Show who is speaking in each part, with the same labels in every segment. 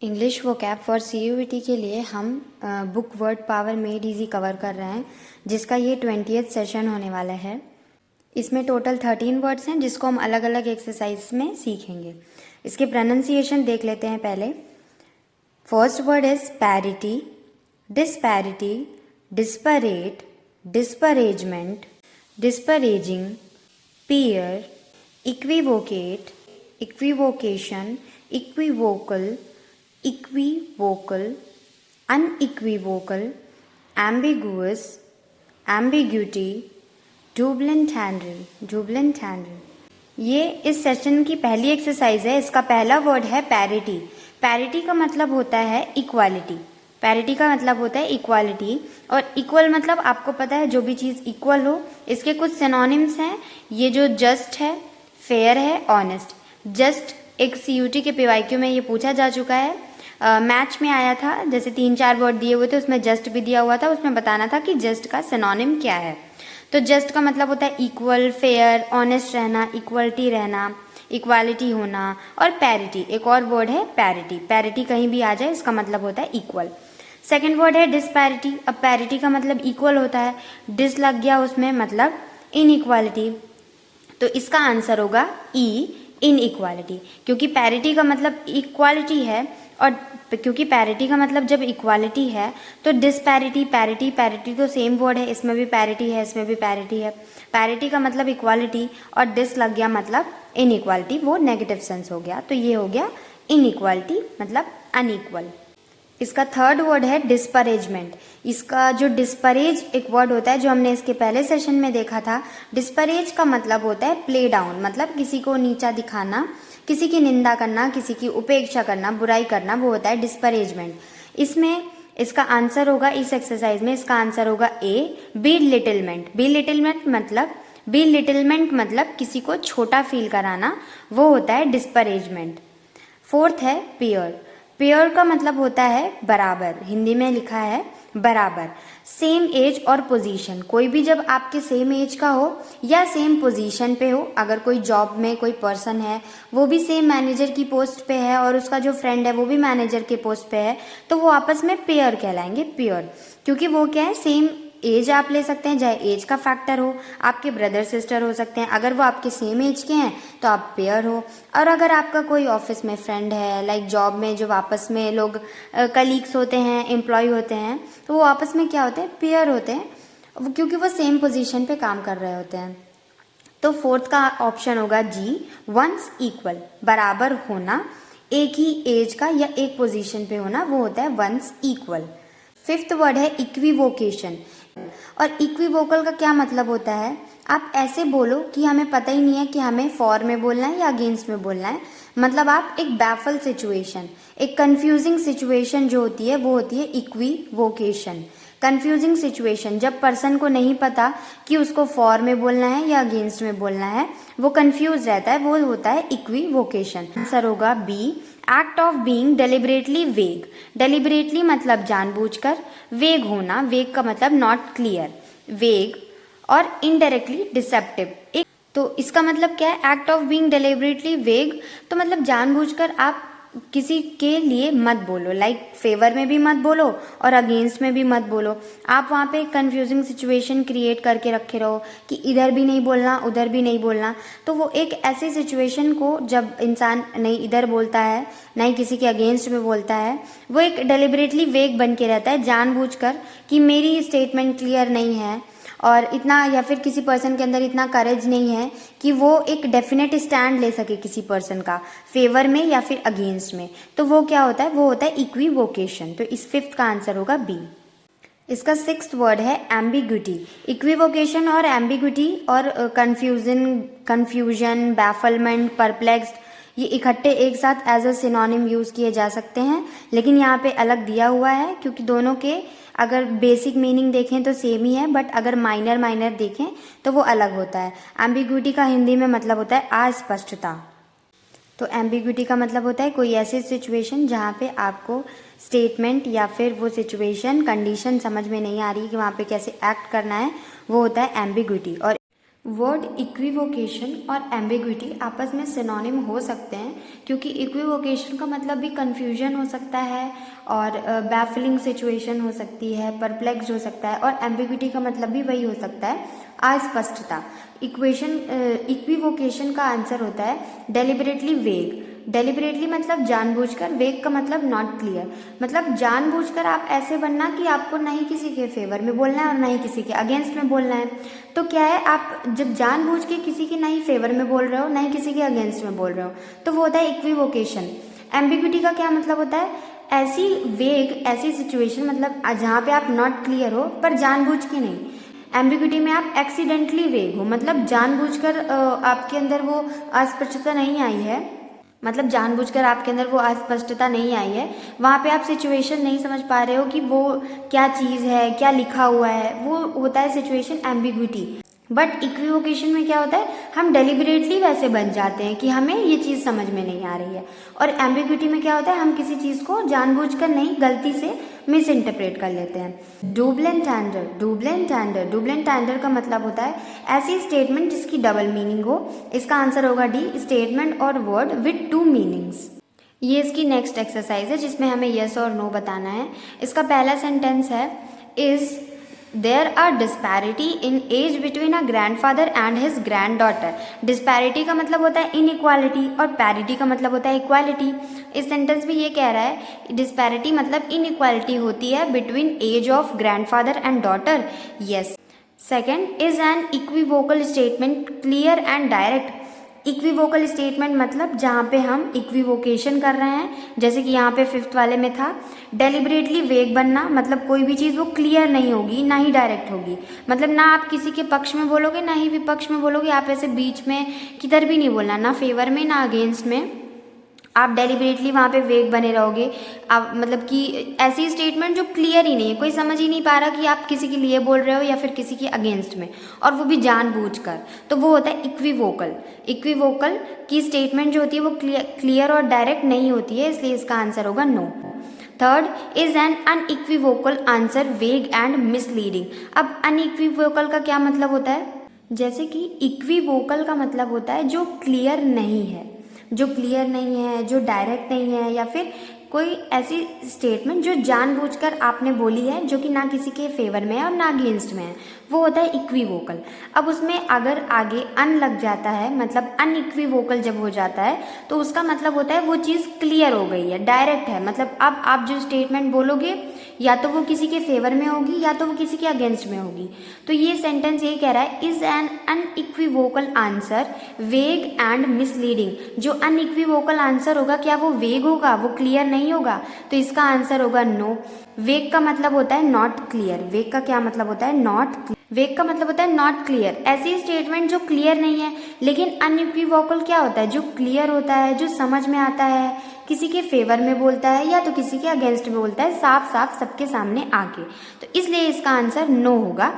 Speaker 1: English vocab for CUET के लिए हम book word power made easy cover कर रहे हैं, जिसका ये 20th सेशन होने वाला है। इसमें टोटल 13 वर्ड्स हैं, जिसको हम अलग अलग एक्सरसाइज में सीखेंगे। इसके प्रोनाउंसिएशन देख लेते हैं पहले। First word is parity, disparity, desperate, disparagement, disparaging, peer, equivocate, equivocation, equivocal, equivocal, unequivocal, ambiguous, ambiguity, jubilant handle। ये इस सेशन की पहली एक्सरसाइज है। इसका पहला वर्ड है पैरिटी। पैरिटी का मतलब होता है इक्वालिटी। पैरिटी का मतलब होता है इक्वालिटी, और इक्वल मतलब आपको पता है जो भी चीज़ इक्वल हो। इसके कुछ सिनोनिम्स हैं। ये जो जस्ट है, फेयर है, ऑनेस्ट। जस्ट एक CUT के PYQ में ये पूछा जा चुका है। मैच में आया था, जैसे 3-4 वर्ड दिए हुए थे, उसमें जस्ट भी दिया हुआ था। उसमें बताना था कि जस्ट का सिनोनिम क्या है। तो जस्ट का मतलब होता है इक्वल, फेयर, ऑनेस्ट रहना, इक्वलिटी रहना, इक्वालिटी होना। और पैरिटी, एक और वर्ड है पैरिटी। पैरिटी कहीं भी आ जाए, इसका मतलब होता है इक्वल। सेकेंड वर्ड है डिस्पैरिटी। अब पैरिटी का मतलब इक्वल होता है, डिस लग गया उसमें, मतलब इनइक्वालिटी। तो इसका आंसर होगा ई, इनइक्वालिटी, क्योंकि पैरिटी का मतलब इक्वालिटी है, और क्योंकि पैरिटी का मतलब जब इक्वालिटी है तो डिस्पैरिटी, पैरिटी, पैरिटी तो सेम वर्ड है। इसमें भी पैरिटी है, इसमें भी पैरिटी है। पैरिटी का मतलब इक्वालिटी, और डिस लग गया मतलब इनइक्वालिटी, वो नेगेटिव सेंस हो गया। तो ये हो गया इनइक्वालिटी, मतलब अनइक्वल। इसका थर्ड वर्ड है डिस्परेजमेंट। इसका जो डिस्परेज एक वर्ड होता है, जो हमने इसके पहले सेशन में देखा था। डिस्परेज का मतलब होता है प्ले डाउन, मतलब किसी को नीचा दिखाना, किसी की निंदा करना, किसी की उपेक्षा करना, बुराई करना, वो होता है डिस्परेजमेंट। इसमें इसका आंसर होगा, इस एक्सरसाइज में इसका आंसर होगा ए, बेलिटिलमेंट। बेलिटिलमेंट मतलब किसी को छोटा फील कराना, वो होता है डिस्परेजमेंट। फोर्थ है पेयर। पेयर का मतलब होता है बराबर। हिंदी में लिखा है बराबर। सेम एज और पोजीशन, कोई भी जब आपके सेम एज का हो या सेम पोजीशन पे हो। अगर कोई जॉब में कोई पर्सन है, वो भी सेम मैनेजर की पोस्ट पे है, और उसका जो फ्रेंड है वो भी मैनेजर के पोस्ट पे है, तो वो आपस में पेयर कहलाएंगे, पेयर। क्योंकि वो क्या है, सेम एज आप ले सकते हैं, चाहे एज का फैक्टर हो। आपके ब्रदर सिस्टर हो सकते हैं, अगर वो आपके सेम एज के हैं तो आप पेयर हो। और अगर आपका कोई ऑफिस में फ्रेंड है, लाइक जॉब में जो आपस में लोग कलीग्स होते हैं, एम्प्लॉय होते हैं, तो वो आपस में क्या होते हैं, पेयर होते हैं, क्योंकि वो सेम पोजीशन पे काम कर रहे होते हैं। तो फोर्थ का ऑप्शन होगा जी, वंस इक्वल, बराबर होना, एक ही एज का या एक पोजीशन पे होना, वो होता है वंस इक्वल। फिफ्थ वर्ड है इक्विवोकेशन। और इक्विवोकल का क्या मतलब होता है, आप ऐसे बोलो कि हमें पता ही नहीं है कि हमें फॉर में बोलना है या अगेंस्ट में बोलना है। मतलब आप एक बैफल सिचुएशन, एक कंफ्यूजिंग सिचुएशन जो होती है, वो होती है इक्विवोकेशन। कंफ्यूजिंग सिचुएशन, जब पर्सन को नहीं पता कि उसको फॉर में बोलना है या अगेंस्ट में बोलना है, वो कंफ्यूज रहता है, वो होता है इक्विवोकेशन। आंसर होगा B, act of being deliberately vague. Deliberately मतलब जानबूझकर, वेग होना, वेग का मतलब नॉट क्लियर, वेग, और इनडायरेक्टली डिसेप्टिव। तो इसका मतलब क्या है, एक्ट ऑफ बीइंग डेलिबरेटली वेग, तो मतलब जानबूझकर आप किसी के लिए मत बोलो, लाइक फेवर में भी मत बोलो और अगेंस्ट में भी मत बोलो। आप वहाँ पे कंफ्यूजिंग सिचुएशन क्रिएट करके रखे रहो कि इधर भी नहीं बोलना, उधर भी नहीं बोलना। तो वो एक ऐसी सिचुएशन को, जब इंसान नहीं इधर बोलता है, नहीं किसी के अगेंस्ट में बोलता है, वो एक डेलिबरेटली वेग बन के रहता है, जानबूझकर कि मेरी स्टेटमेंट क्लियर नहीं है, और इतना, या फिर किसी पर्सन के अंदर इतना करेज नहीं है कि वो एक डेफिनेट स्टैंड ले सके किसी पर्सन का, फेवर में या फिर अगेंस्ट में। तो वो क्या होता है, वो होता है इक्विवोकेशन। तो इस फिफ्थ का आंसर होगा बी। इसका सिक्स्थ वर्ड है एम्बिग्विटी। इक्विवोकेशन और एम्बिग्विटी और कंफ्यूजन, बैफलमेंट, परप्लेक्स्ड, ये इकट्ठे एक साथ एज अ सिनोनिम यूज़ किए जा सकते हैं, लेकिन यहाँ पे अलग दिया हुआ है, क्योंकि दोनों के अगर बेसिक मीनिंग देखें तो सेम ही है, बट अगर माइनर देखें तो वो अलग होता है। एम्बिग्विटी का हिंदी में मतलब होता है अस्पष्टता। तो एम्बिग्विटी का मतलब होता है कोई ऐसी सिचुएशन जहाँ पे आपको स्टेटमेंट या फिर वो सिचुएशन, कंडीशन समझ में नहीं आ रही कि वहाँ पे कैसे एक्ट करना है, वो होता है एम्बिग्विटी। और वर्ड इक्विवोकेशन और एम्बिग्विटी आपस में सिनोनिम हो सकते हैं, क्योंकि इक्विवोकेशन का मतलब भी कन्फ्यूजन हो सकता है और बैफलिंग सिचुएशन हो सकती है, परप्लेक्स हो सकता है, और एम्बिग्विटी का मतलब भी वही हो सकता है, अस्पष्टता। इक्विवोकेशन का आंसर होता है डेलिबरेटली वेग। डेलिबरेटली मतलब जानबूझकर, वेग का मतलब नॉट क्लियर, मतलब जानबूझकर आप ऐसे बनना कि आपको ना ही किसी के फेवर में बोलना है और ना ही किसी के अगेंस्ट में बोलना है। तो क्या है, आप जब जानबूझ के किसी के ना ही फेवर में बोल रहे हो ना ही किसी के अगेंस्ट में बोल रहे हो, तो वो होता है इक्विवोकेशन। एम्बिग्विटी का क्या मतलब होता है, ऐसी वेग, ऐसी सिचुएशन, मतलब जहाँ पे आप नॉट क्लियर हो पर जानबूझ के नहीं। एम्बिग्विटी में आप एक्सीडेंटली वेग हो, मतलब जानबूझकर आपके अंदर वो अस्पष्टता नहीं आई है, मतलब जानबूझकर आपके अंदर वो अस्पष्टता नहीं आई है, वहाँ पे आप सिचुएशन नहीं समझ पा रहे हो कि वो क्या चीज़ है, क्या लिखा हुआ है, वो होता है सिचुएशन एम्बिग्विटी। बट इक्विवोकेशन में क्या होता है, हम डेलिबरेटली वैसे बन जाते हैं कि हमें ये चीज़ समझ में नहीं आ रही है। और एम्बिग्विटी में क्या होता है, हम किसी चीज़ को जानबूझकर नहीं, गलती से मिस इंटरप्रेट कर लेते हैं। डूबल एंड टेंडर, डूबल एंड टेंडर, डूबल एंड टेंडर का मतलब होता है ऐसी स्टेटमेंट जिसकी डबल मीनिंग हो। इसका आंसर होगा डी, स्टेटमेंट और वर्ड विद टू मीनिंग्स। ये इसकी नेक्स्ट एक्सरसाइज है जिसमें हमें यस और नो बताना है। इसका पहला सेंटेंस है, is there are disparity in age between a grandfather and his granddaughter. Disparity का मतलब होता है इनइक्वालिटी और पैरिटी का मतलब होता है इक्वालिटी। इस सेंटेंस में ये कह रहा है डिस्पैरिटी मतलब इनइक्वालिटी होती है between age of grandfather and daughter. Yes. Second, is an equivocal statement clear and direct. Equivocal statement मतलब जहाँ पे हम इक्विवोकेशन कर रहे हैं, जैसे कि यहाँ पे फिफ्थ वाले में था। डेलिबरेटली वेग बनना मतलब कोई भी चीज़ वो क्लियर नहीं होगी ना ही डायरेक्ट होगी, मतलब ना आप किसी के पक्ष में बोलोगे ना ही विपक्ष में बोलोगे, आप ऐसे बीच में किधर भी नहीं बोलना, ना फेवर में ना अगेंस्ट में, आप डेलिबरेटली वहाँ पे वेग बने रहोगे। आप मतलब कि ऐसी स्टेटमेंट जो क्लियर ही नहीं है, कोई समझ ही नहीं पा रहा कि आप किसी के लिए बोल रहे हो या फिर किसी के अगेंस्ट में, और वो भी जानबूझकर, तो वो होता है इक्विवोकल। इक्विवोकल की स्टेटमेंट जो होती है वो क्लियर और डायरेक्ट नहीं होती है, इसलिए इसका आंसर होगा no. Third, is an unequivocal answer vague and misleading. अब अनइक्विवोकल का क्या मतलब होता है, जैसे कि इक्विवोकल का मतलब होता है जो क्लियर नहीं है, जो क्लियर नहीं है, जो डायरेक्ट नहीं है, या फिर कोई ऐसी स्टेटमेंट जो जानबूझकर आपने बोली है जो कि ना किसी के फेवर में है और ना अगेंस्ट में है, वो होता है इक्विवोकल। अब उसमें अगर आगे अन लग जाता है, मतलब अनइक्विवोकल जब हो जाता है, तो उसका मतलब होता है वो चीज़ क्लियर हो गई है, डायरेक्ट है, मतलब अब आप जो स्टेटमेंट बोलोगे या तो वो किसी के फेवर में होगी या तो वो किसी के अगेंस्ट में होगी। तो ये सेंटेंस ये कह रहा है, is an unequivocal answer vague and misleading. जो अनइक्विवोकल आंसर होगा क्या वो वेग होगा, वो क्लियर नहीं होगा, तो इसका आंसर होगा नो। वेग का मतलब होता है नॉट क्लियर। वेग का क्या मतलब होता है, नॉट। वेग का मतलब होता है नॉट क्लियर, ऐसी स्टेटमेंट जो क्लियर नहीं है। लेकिन अनइक्विवोकल क्या होता है, जो क्लियर होता है, जो समझ में आता है, किसी के फेवर में बोलता है या तो किसी के अगेंस्ट में बोलता है, साफ साफ सबके सामने आके, तो इसलिए इसका आंसर नो होगा।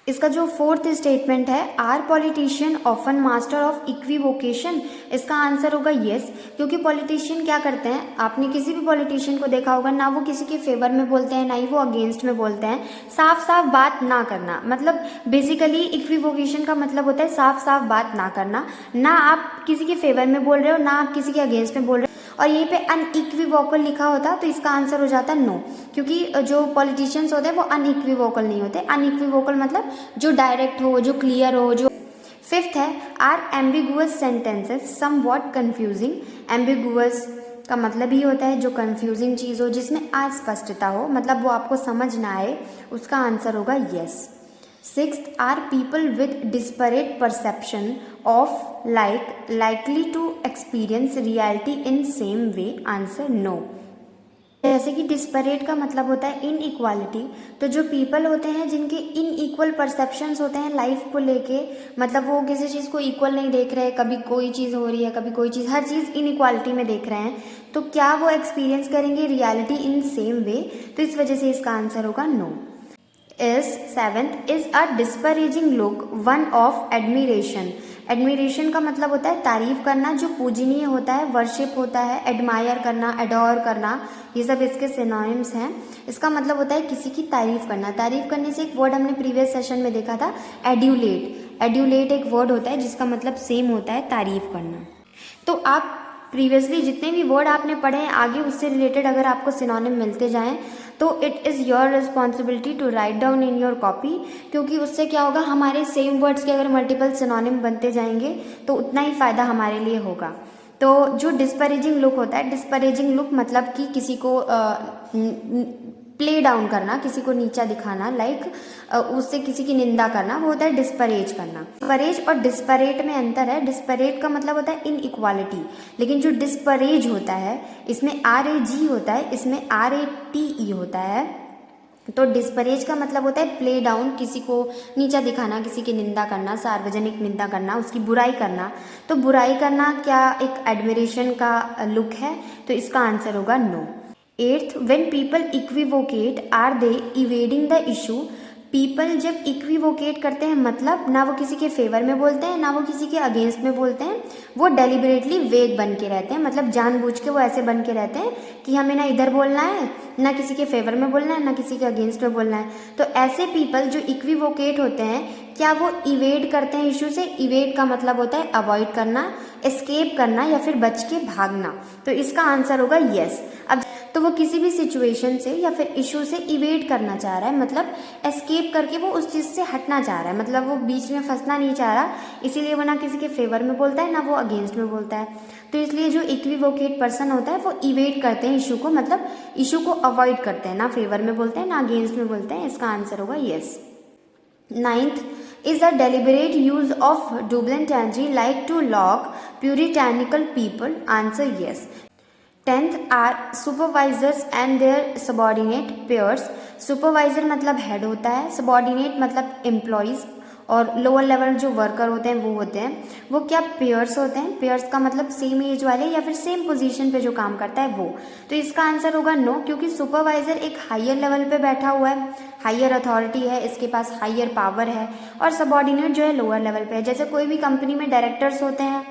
Speaker 1: इसका जो फोर्थ स्टेटमेंट है, are politician often master of equivocation, इसका आंसर होगा यस, क्योंकि पॉलिटिशियन क्या करते हैं, आपने किसी भी पॉलिटिशियन को देखा होगा, ना वो किसी के फेवर में बोलते हैं ना ही वो अगेंस्ट में बोलते हैं, साफ साफ बात ना करना, मतलब बेसिकली इक्विवोकेशन का मतलब होता है साफ साफ बात ना करना, ना आप किसी के फेवर में बोल रहे हो ना आप किसी के अगेंस्ट में बोल रहे हो, और यहीं पे अनइक्विवोकल लिखा होता तो इसका आंसर हो जाता नो, क्योंकि जो पॉलिटिशियंस होते हैं वो अनइक्विवोकल नहीं होते। अनइक्विवोकल मतलब जो डायरेक्ट हो, जो क्लियर हो, जो। फिफ्थ है, are ambiguous sentences somewhat confusing. Ambiguous का मतलब ही होता है जो कंफ्यूजिंग चीज़ हो, जिसमें अस्पष्टता हो, मतलब वो आपको समझ ना आए, उसका आंसर होगा yes. Sixth, are people with disparate perception of likely to experience reality in same way? Answer no. जैसे कि डिस्परेट का मतलब होता है इनइक्वालिटी, तो जो पीपल होते हैं जिनके इनइक्वल परसेप्शंस होते हैं लाइफ को लेके, मतलब वो किसी चीज़ को इक्वल नहीं देख रहे, कभी कोई चीज़ हो रही है कभी कोई चीज़, हर चीज़ इनइक्वालिटी में देख रहे हैं, तो क्या वो एक्सपीरियंस करेंगे रियलिटी इन सेम वे? तो इस वजह से इसका आंसर होगा no. Is seventh, is a disparaging look one of admiration. Admiration का मतलब होता है तारीफ करना, जो पूजनीय होता है, वर्शिप होता है, एडमायर करना, एडोर करना, ये सब इसके सिनोनिम्स हैं। इसका मतलब होता है किसी की तारीफ करना। तारीफ करने से एक वर्ड हमने प्रीवियस सेशन में देखा था, एड्यूलेट। एड्यूलेट एक वर्ड होता है जिसका मतलब सेम होता है तारीफ करना। तो आप प्रीवियसली जितने भी वर्ड आपने पढ़े हैं आगे उससे रिलेटेड अगर आपको सिनोनिम मिलते जाएं तो it is your responsibility to write down in your copy, क्योंकि उससे क्या होगा, हमारे सेम वर्ड्स के अगर मल्टीपल सिनोनिम बनते जाएंगे तो उतना ही फ़ायदा हमारे लिए होगा। तो जो डिस्परेजिंग लुक होता है, डिस्परेजिंग लुक मतलब कि किसी को प्ले डाउन करना, किसी को नीचा दिखाना, लाइक उससे किसी की निंदा करना, वो होता है डिस्परेज करना। डिस्परेज और डिस्परेट में अंतर है। डिस्परेट का मतलब होता है इनइक्वालिटी, लेकिन जो डिस्परेज होता है इसमें RAG होता है, इसमें RATE होता है। तो डिस्परेज का मतलब होता है प्ले डाउन, किसी को नीचा दिखाना, किसी की निंदा करना, सार्वजनिक निंदा करना, उसकी बुराई करना। तो बुराई करना क्या एक एडमिरेशन का लुक है? तो इसका आंसर होगा no. 8th, when people equivocate are they evading the issue? People जब इक्विवोकेट करते हैं मतलब ना वो किसी के फेवर में बोलते हैं ना वो किसी के अगेंस्ट में बोलते हैं, वो डेलिबरेटली वेग बन के रहते हैं, मतलब जानबूझ के वो ऐसे बन के रहते हैं कि हमें ना इधर बोलना है, ना किसी के फेवर में बोलना है, ना किसी के अगेंस्ट में बोलना है। तो ऐसे पीपल जो इक्विवोकेट होते हैं, क्या वो इवेड करते हैं इशू से? इवेड का मतलब होता है अवॉइड करना, एस्केप करना या फिर बच के भागना। तो इसका आंसर होगा यस। अब तो वो किसी भी सिचुएशन से या फिर इशू से इवेड करना चाह रहा है, मतलब एस्केप करके वो उस चीज़ से हटना चाह रहा है, मतलब वो बीच में फंसना नहीं चाह रहा, इसीलिए वो ना किसी के फेवर में बोलता है ना वो अगेंस्ट में बोलता है। तो इसलिए जो इक्विवोकेट पर्सन होता है वो इवेड करते हैं इशू को, मतलब इशू को अवॉइड करते हैं, ना फेवर में बोलते हैं ना अगेंस्ट में बोलते हैं। इसका आंसर होगा yes. 9th, is a deliberate use of double entendre like to lock puritanical people? Answer yes. 10th, are supervisors and their subordinate peers? Supervisor मतलब हेड होता है, सबॉर्डिनेट मतलब एम्प्लॉयज़, और लोअर लेवल जो वर्कर होते हैं वो होते हैं, वो क्या पेयर्स होते हैं। पेयर्स का मतलब सेम एज वाले या फिर सेम पोजीशन पे जो काम करता है वो। तो इसका आंसर होगा नो, क्योंकि सुपरवाइजर एक हायर लेवल पे बैठा हुआ है, हायर अथॉरिटी है, इसके पास हायर पावर है, और सबॉर्डिनेट जो है लोअर लेवल पे है। जैसे कोई भी कंपनी में डायरेक्टर्स होते हैं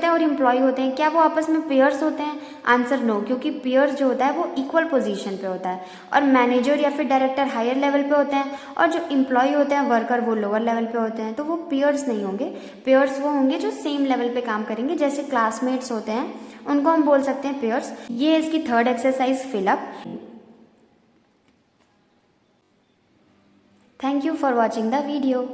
Speaker 1: और एम्प्लॉय होते हैं, क्या वो आपस में पेयर्स होते हैं? आंसर नो, क्योंकि पेयर्स जो होता है वो इक्वल पोजीशन पे होता है, और मैनेजर या फिर डायरेक्टर हायर लेवल पे होते हैं, और जो एम्प्लॉय होते हैं वर्कर वो लोअर लेवल पे होते हैं। तो वो पेयर्स नहीं होंगे, पेयर्स वो होंगे जो सेम लेवल पे काम करेंगे, जैसे क्लासमेट्स होते हैं उनको हम बोल सकते हैं पेयर्स। ये इसकी third exercise fill up. Thank you for watching the video.